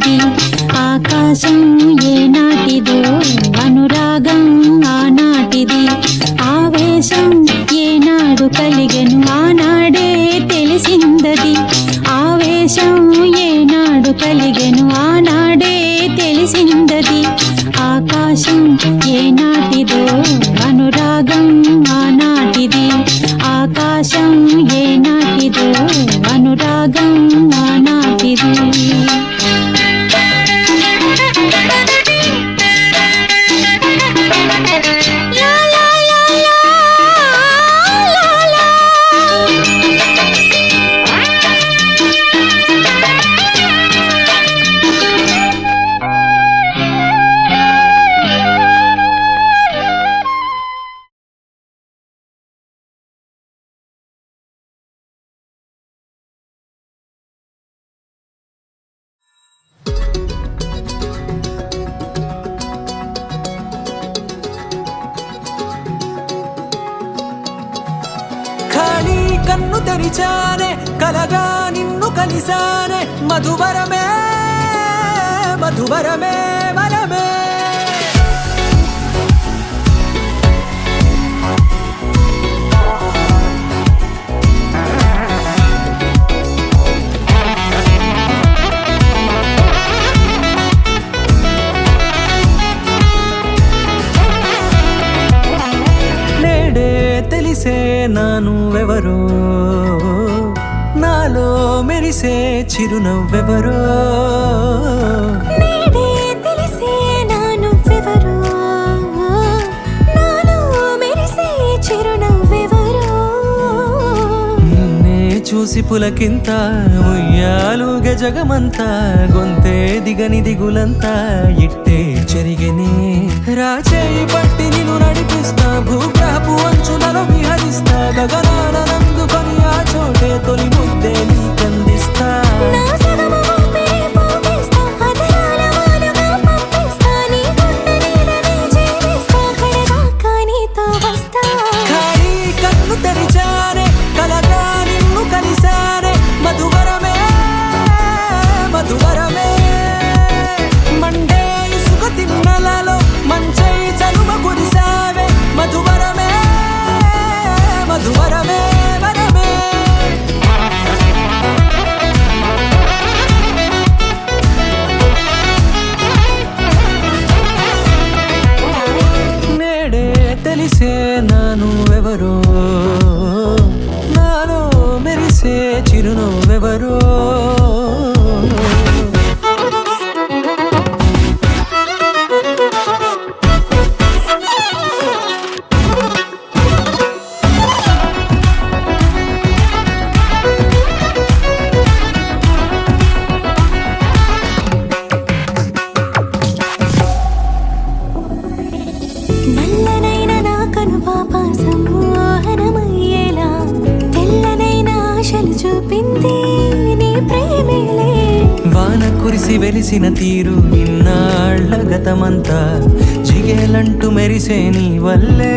తెలిసిందది. ఆకాశం ఏనాటిదో అనురాగం ఆనాటిది. ఆవేశం ఏనాడు కలిగెను ఆనాడే తెలిసిందది. ఆవేశం ఏనాడు కలిగెను ఆనాడే తెలిసిందది. ఆకాశం ఏనాటిదో అనురాగం ఆనాటిది. ఆకాశం ఏనాటిదో అనురాగం ఆనాటిది. కన్ను తెరిచానే కలగా నిన్ను కలిసానే మధువరమే మధువరమే వరమే. నేడే తెలిసే నానువెవరో నాలో మెరిసే చిరునవ్వెవరో. నేడే తెలిసే నానువెవరో నాలో మెరిసే చిరునవ్వెవరో. నిన్నే చూసి పులకింత ఉయ్యాలుగ జగమంతా గొంతే దిగని దిగులంతా ఇట్టే చెరిగెనే. రాచేయి పట్టి నిన్ను నడిపిస్తా భూగ్రహపు అంచులలో విహరిస్తా గగనాన నందుకొని ఆ చోటే తొలి ముద్దే నీకందిస్తా. నా సగము ఊపిరి పోగేస్తా అదరాల వాలుగా పంపిస్తా నీ గుండె నీడనే చేరేస్తా కడదాకా నీతో వస్తా. ఖాళీ కన్ను తెరిచానే కలగా నిన్ను కలిసానే మధువరమే మధువరమే. మండే ఇసుక తిన్నెలలో మంచై చలువ కురిసావే మధువరమే మధువరమే వరమే. నేడే తెలిసే నానువెవరో నాలో మెరిసే చిరునవ్వెవరో. నల్లనైన నా కనుపాప సమ్మోహనమయ్యేలా తెల్లనైన ఆశలు చూపింది నీ ప్రేమేలే. వాన కురిసి వెలిసిన తీరు ఇన్నాళ్ల గతమంతా జిగేలంటూ మెరిసే నీ వల్లే.